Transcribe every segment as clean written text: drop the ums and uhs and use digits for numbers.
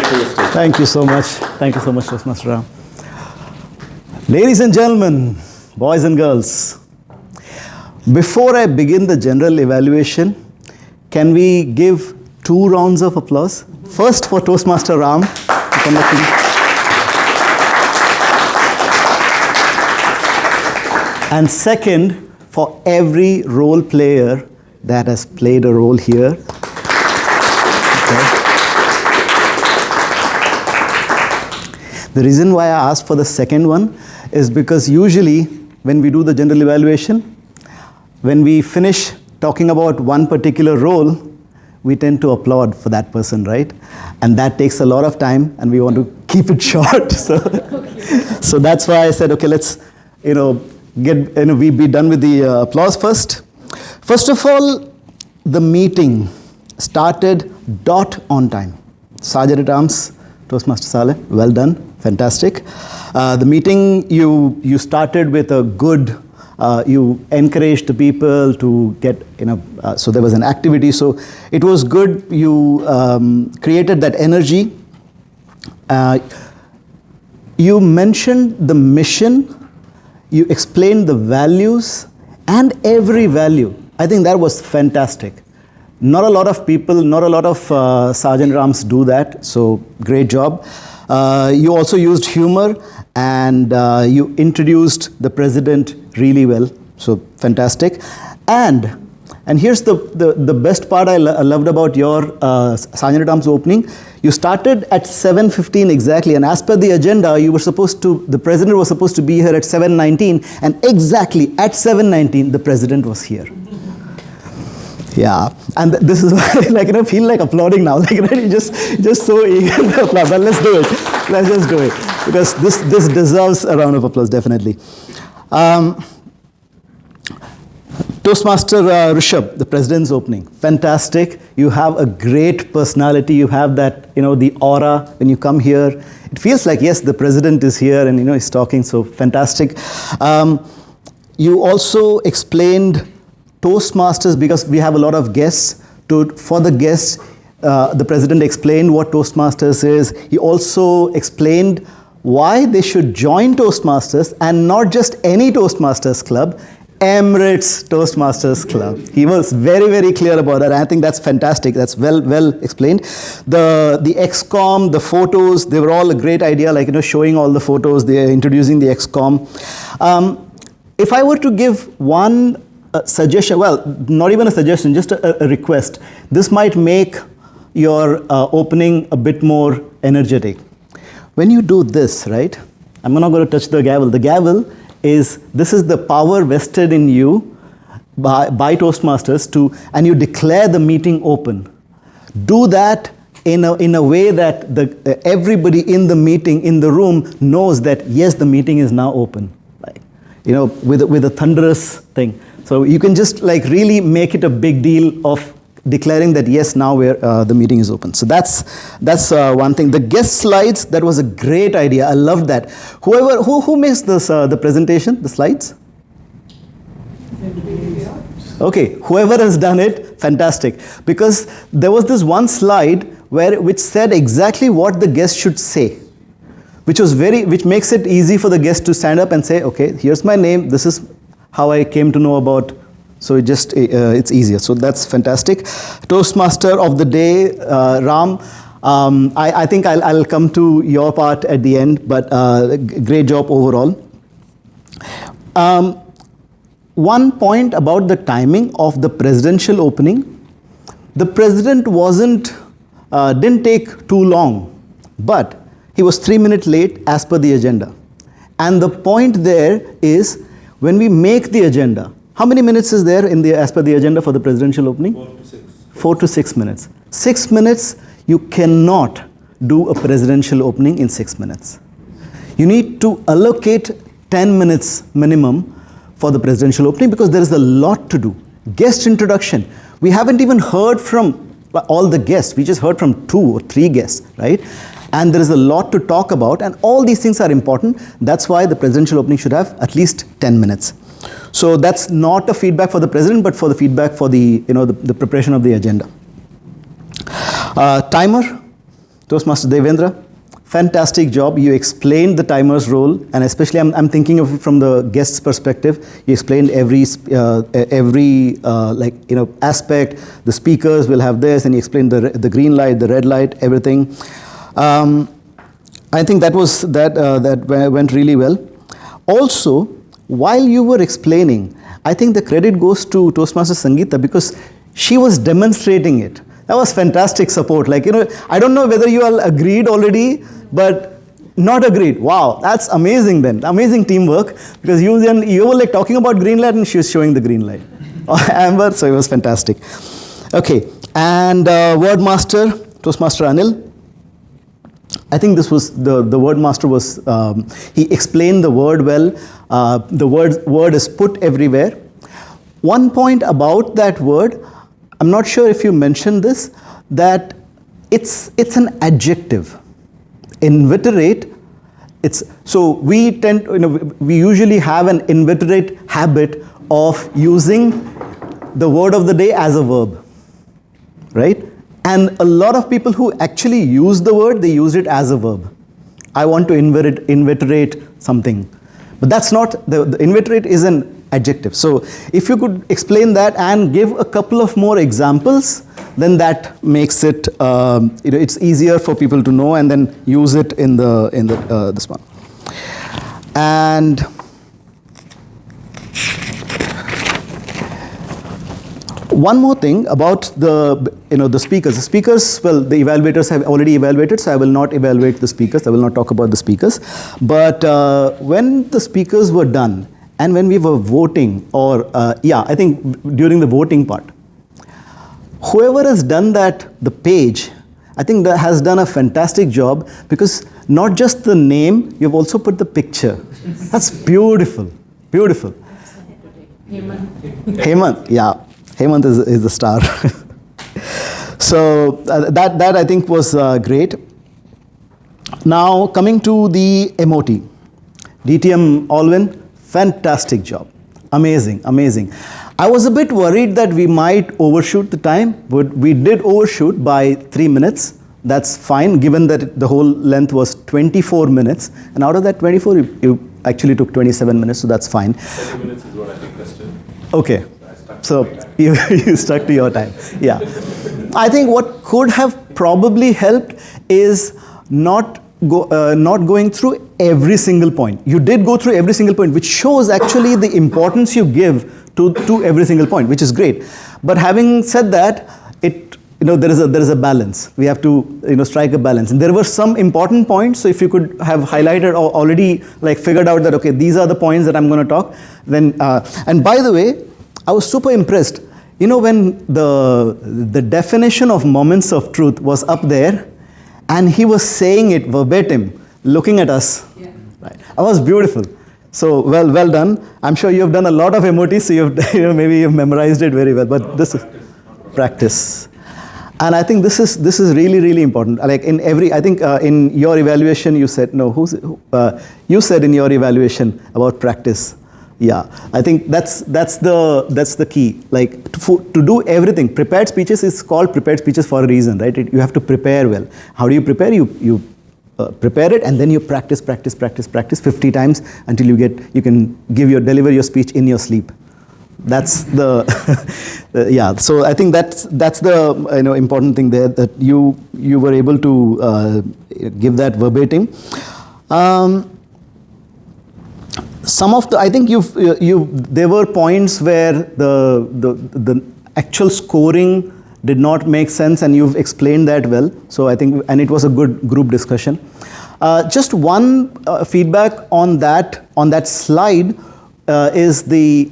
Thank you so much. Thank you so much, Toastmaster Ram. Ladies and gentlemen, boys and girls, before I begin the general evaluation, can we give 2 rounds of applause? First for Toastmaster Ram. And second, for every role player that has played a role here. Okay. The reason why I asked for the second one is because usually when we do the general evaluation, when we finish talking about one particular role, we tend to applaud for that person, right? And that takes a lot of time and we want to keep it short. So that's why I said, okay, let's, we be done with the applause first. First of all, the meeting started dot on time. Sergeant at Arms, Toastmaster Saleh, well done, fantastic. The meeting, you started with a good, you encouraged the people to get, so there was an activity, so it was good. You created that energy. You mentioned the mission, you explained the values and every value. I think that was fantastic. Not a lot of people, not a lot of Sergeant Rams do that, so great job. You also used humor and you introduced the president really well, so fantastic. And here's the best part I loved about your Sergeant Rams opening. You started at 7:15 exactly, and as per the agenda, the president was supposed to be here at 7:19, and exactly at 7:19, the president was here. Yeah, and this is why, feel like applauding now. You're just so eager to applaud. But let's do it. Let's just do it because this deserves a round of applause, definitely. Toastmaster Rishabh, the president's opening, fantastic. You have a great personality. You have that, the aura when you come here. It feels like, yes, the president is here and, he's talking, so fantastic. You also explained Toastmasters, because we have a lot of guests. For the guests, the president explained what Toastmasters is. He also explained why they should join Toastmasters, and not just any Toastmasters club, Emirates Toastmasters Club. He was very, very clear about that. I think that's fantastic. That's well explained. The XCOM, the photos, they were all a great idea, showing all the photos, they're introducing the XCOM. If I were to give one suggestion, well, not even a suggestion, just a request. This might make your opening a bit more energetic. When you do this, right? I'm not going to touch the gavel. The gavel this is the power vested in you by Toastmasters and you declare the meeting open. Do that in a way that everybody in the meeting, in the room, knows that yes, the meeting is now open. With a thunderous thing. So you can just really make it a big deal of declaring that yes, now the meeting is open. So that's one thing. The guest slides, that was a great idea. I loved that. Who makes this the presentation, the slides? Okay, whoever has done it, fantastic. Because there was this one slide which said exactly what the guest should say, which makes it easy for the guest to stand up and say, okay, here's my name. This is how I came to know about. So it's easier. So that's fantastic. Toastmaster of the day, Ram. I think I'll come to your part at the end, but great job overall. One point about the timing of the presidential opening. The president didn't take too long, but he was 3 minutes late as per the agenda. And the point there is, when we make the agenda, how many minutes is there as per the agenda for the presidential opening? 4 to 6. 4 to 6 minutes. 6 minutes, you cannot do a presidential opening in 6 minutes. You need to allocate 10 minutes minimum for the presidential opening because there is a lot to do. Guest introduction. We haven't even heard from all the guests. We just heard from 2 or 3 guests, right? And there is a lot to talk about, and all these things are important. That's why the presidential opening should have at least 10 minutes. So that's not a feedback for the president, but for the feedback for the preparation of the agenda. Timer. Toastmaster Devendra, fantastic job. You explained the timer's role, and especially I'm thinking of it from the guest's perspective. You explained every aspect. The speakers will have this, and you explained the green light, the red light, everything. I think that went really well. Also, while you were explaining, I think the credit goes to Toastmaster Sangeeta because she was demonstrating it. That was fantastic support. Like, I don't know whether you all agreed already, but not agreed. Wow, that's amazing then. Amazing teamwork, because you were like talking about green light and she was showing the green light. Amber, so it was fantastic. Okay, and word master, Toastmaster Anil. I think this was, the word master was, he explained the word well. The word is put everywhere. One point about that word, I'm not sure if you mentioned this, that it's an adjective. Inveterate, so we we usually have an inveterate habit of using the word of the day as a verb, right? And a lot of people who actually use the word, they use it as a verb. I want to inveterate something. But that's not, the inveterate is an adjective. So if you could explain that and give a couple of more examples, then that makes it, it's easier for people to know and then use it in this one. And one more thing about the speakers. The speakers, well, the evaluators have already evaluated, so I will not evaluate the speakers. I will not talk about the speakers. But when the speakers were done, and when we were voting, I think during the voting part, whoever has done the page, I think that has done a fantastic job, because not just the name, you've also put the picture. That's beautiful, beautiful. Hemant, yeah. Hemant is the star. So that I think was great. Now coming to the MOT, DTM Alwyn, fantastic job, amazing, amazing. I was a bit worried that we might overshoot the time, but we did overshoot by 3 minutes. That's fine, given that the whole length was 24 minutes, and out of that 24, you actually took 27 minutes, so that's fine. 30 minutes is what I requested. Okay. So you stuck to your time. Yeah. I think what could have probably helped is not going through every single point. You did go through every single point, which shows actually the importance you give to every single point, which is great. But having said that, there is a balance. We have to strike a balance. And there were some important points. So if you could have highlighted or already figured out that, okay, these are the points that I'm going to talk. Then and by the way, I was super impressed. When the definition of moments of truth was up there, and he was saying it verbatim, looking at us. Yeah. Right. That was beautiful. So well done. I'm sure you have done a lot of MOTs, so maybe you've memorized it very well. But this is practice. And I think this is really, really important. Like in in your evaluation, you said you said in your evaluation about practice. Yeah, I think that's the key. Like to do everything. Prepared speeches is called prepared speeches for a reason, right? You have to prepare well. How do you prepare? You prepare it, and then you practice 50 times until you can deliver your speech in your sleep. That's the yeah. So I think that's the important thing there, that you were able to give that verbatim. Some of I think there were points where the actual scoring did not make sense, and you've explained that well. So I think, and it was a good group discussion. Just one feedback on that slide is the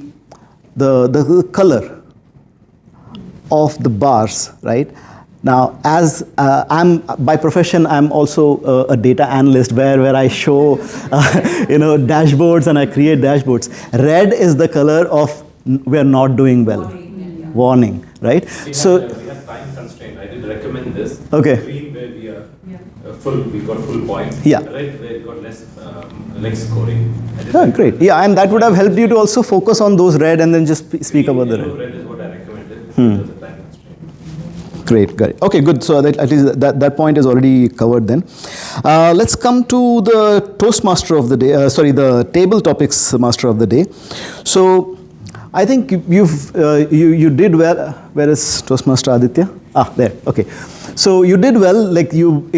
color of the bars, right? Now, as I'm by profession, I'm also a data analyst where I show dashboards, and I create dashboards. Red is the color of we are not doing well. Warning, right? We have time constraint. I did recommend this. Okay. Green, where we are we got full points. Yeah. Red, where we got less scoring. Great. Yeah, and that would have helped you to also focus on those red and then just speak about the red. Red is what I recommended. There was a time constraint. Great. Okay, good. So at least that point is already covered then. Let's come to the Toastmaster of the day, the table topics master of the day. So I think you did well. Where is Toastmaster Aditya? There. Okay. So you did well. Like you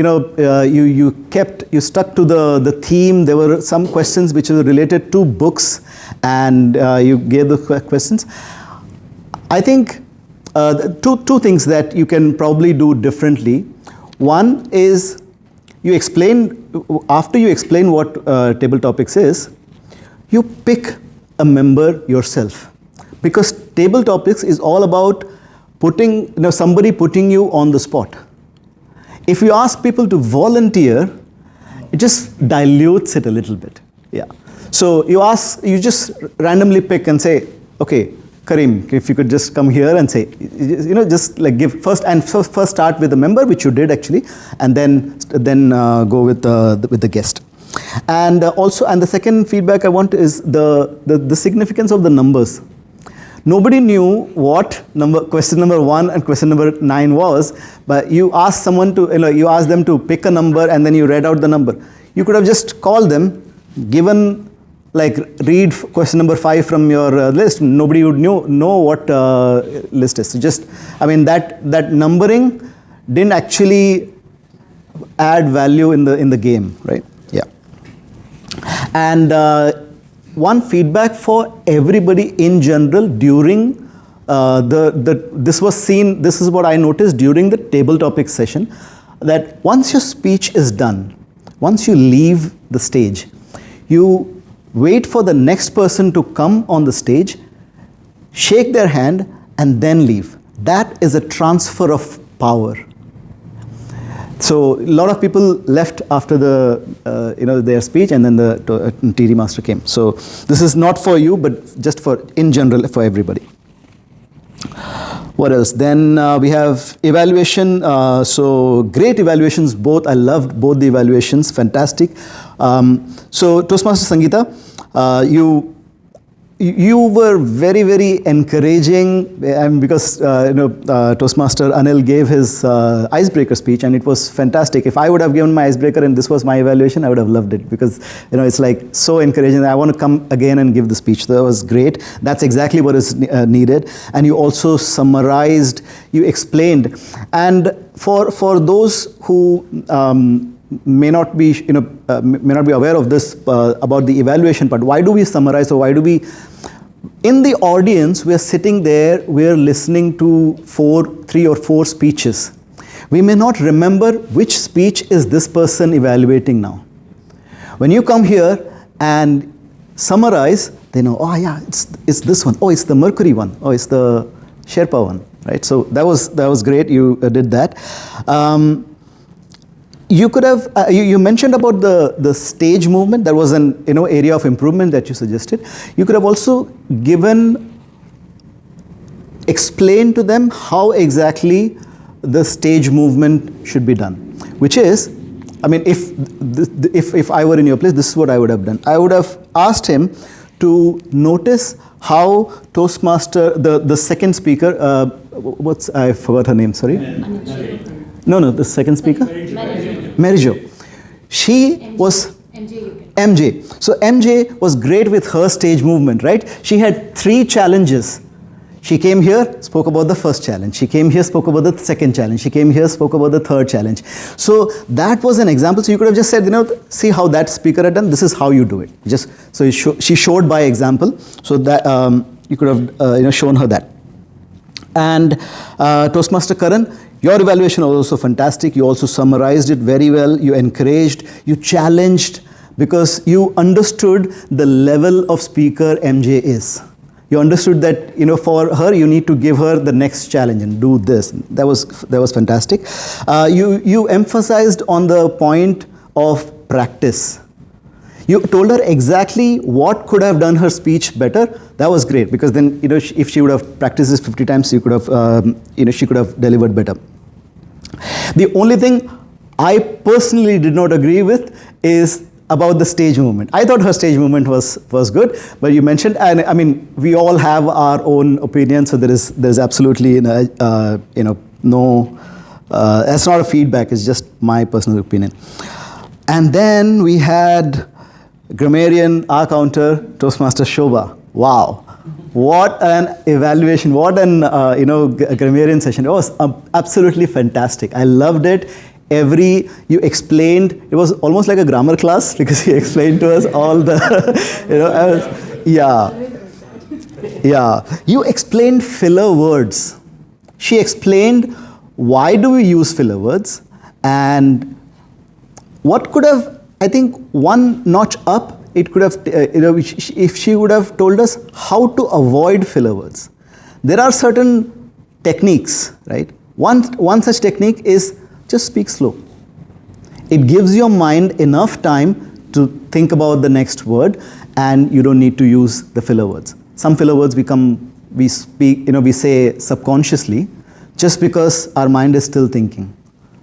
stuck to the theme. There were some questions which were related to books, and you gave the questions. I think two things that you can probably do differently. One is after you explain what table topics is, you pick a member yourself, because table topics is all about somebody putting you on the spot. If you ask people to volunteer, it just dilutes it a little bit. Yeah. So you just randomly pick and say, okay, Kareem, if you could just come here and say, just like give first start with the member, which you did actually, and then go with the guest. And the second feedback I want is the significance of the numbers. Nobody knew what question number 1 and question number 9 was, but you asked someone you asked them to pick a number, and then you read out the number. You could have just called them, read question number 5 from your list. Nobody would know what list is. So that numbering didn't actually add value in the game, right? Yeah. And one feedback for everybody in general during this is what I noticed during the table topic session, that once your speech is done, once you leave the stage, you wait for the next person to come on the stage, shake their hand, and then leave. That is a transfer of power. So a lot of people left after their speech, and then the TD master came. So this is not for you, but just in general for everybody. What else? Then we have evaluation. So great evaluations, both. I loved both the evaluations. Fantastic. So Toastmaster Sangeeta, you were very, very encouraging, and because Toastmaster Anil gave his icebreaker speech, and it was fantastic. If I would have given my icebreaker and this was my evaluation, I would have loved it, because it's like so encouraging. I want to come again and give the speech. That was great. That's exactly what is needed. And you also summarized, you explained, and for those who may not be aware of this about the evaluation part. Why do we summarize? Or why do we? In the audience, we are sitting there. We are listening to 3 or 4 speeches. We may not remember which speech is this person evaluating now. When you come here and summarize, they know. Oh yeah, it's this one. Oh, it's the Mercury one. Oh, it's the Sherpa one. Right. So that was great. You did that. You could have, you mentioned about the stage movement. That was an area of improvement that you suggested. You could have also explained to them how exactly the stage movement should be done. Which is, if I were in your place, this is what I would have done. I would have asked him to notice how Toastmaster, the second speaker, I forgot her name, sorry. No, the second speaker? Marijo. She was MJ. So MJ was great with her stage movement, right? She had 3 challenges. She came here, spoke about the first challenge. She came here, spoke about the second challenge. She came here, spoke about the third challenge. So that was an example. So you could have just said, see how that speaker had done. This is how you do it. She showed by example. So that you could have shown her that. And Toastmaster Karan, your evaluation was also fantastic. You also summarized it very well. You encouraged, you challenged, because you understood the level of speaker MJ is. You understood that for her you need to give her the next challenge and do this. That was fantastic. You emphasized on the point of practice. You told her exactly what could have done her speech better. That was great, because then if she would have practiced this 50 times, you could have she could have delivered better. The only thing I personally did not agree with is about the stage movement. I thought her stage movement was good, but you mentioned, and we all have our own opinions, so there is absolutely no, that's not a feedback, it's just my personal opinion. And then we had grammarian, our counter, Toastmaster Shobha. Wow. What an evaluation, what an grammarian session. It was absolutely fantastic. I loved it. You explained, it was almost like a grammar class because you explained to us all the, you explained filler words. She explained why do we use filler words, and what could have, I think, one notch up, it could have, if she would have told us how to avoid filler words. There are certain techniques, right? One such technique is just speak slow. It gives your mind enough time to think about the next word, and you don't need to use the filler words. Some filler words we say subconsciously, just because our mind is still thinking.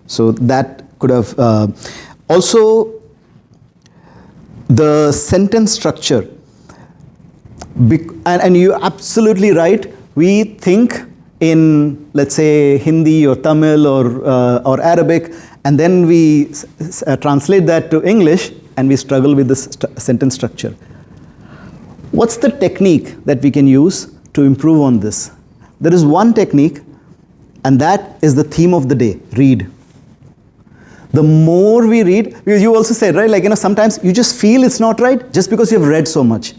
So that could have, also the sentence structure. And you're absolutely right, we think in, let's say, Hindi or Tamil or Arabic, and then we translate that to English, and we struggle with this sentence structure. What's the technique that we can use to improve on this? There is one technique, and that is the theme of the day: read. The more we read, because you also said, right, sometimes you just feel it's not right just because you've read so much.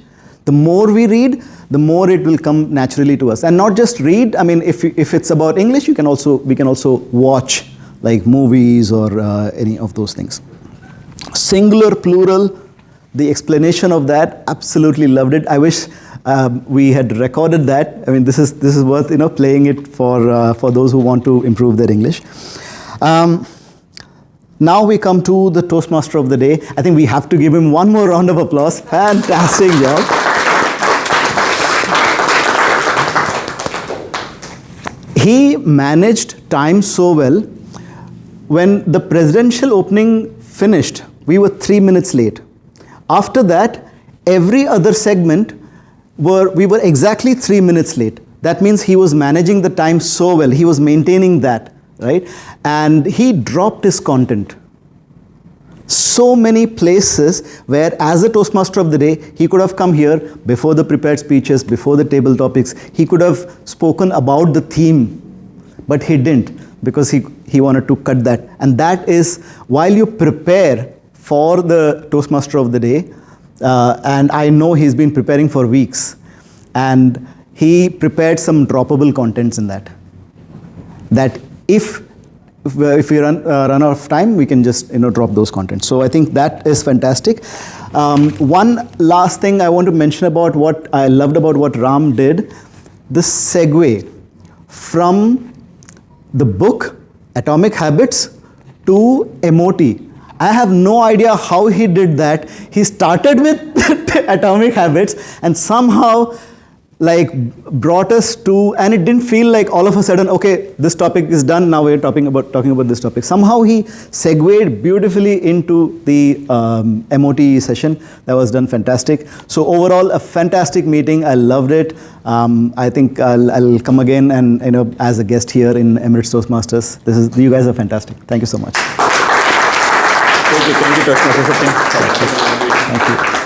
The more we read, the more it will come naturally to us. And not just read, I mean, if it's about English, we can also watch like movies or any of those things. Singular, plural, the explanation of that, absolutely loved it. I wish we had recorded that. I mean, this is worth playing it for those who want to improve their English. Now we come to the Toastmaster of the day. I think we have to give him one more round of applause. Fantastic job. He managed time so well. When the presidential opening finished, we were 3 minutes late. After that, every other segment, we were exactly 3 minutes late. That means he was managing the time so well. He was maintaining that, right? And he dropped his content. So many places where, as a Toastmaster of the day, he could have come here before the prepared speeches, before the table topics. He could have spoken about the theme, but he didn't, because he wanted to cut that. And that is, while you prepare for the Toastmaster of the day, and I know he's been preparing for weeks, and he prepared some droppable contents in that. That if we run out of time, we can just drop those contents. So I think that is fantastic. One last thing I want to mention about what I loved about what Ram did, the segue from the book Atomic Habits to MOT. I have no idea how he did that. He started with Atomic Habits and somehow brought us to, and it didn't feel like all of a sudden, okay, this topic is done, now we're talking about this topic. Somehow he segued beautifully into the MOT session. That was done fantastic. So overall, a fantastic meeting. I loved it. I think I'll come again and as a guest here in Emirates Toastmasters. You guys are fantastic. Thank you so much. Thank you, Toastmasters. Thank you. Thank you.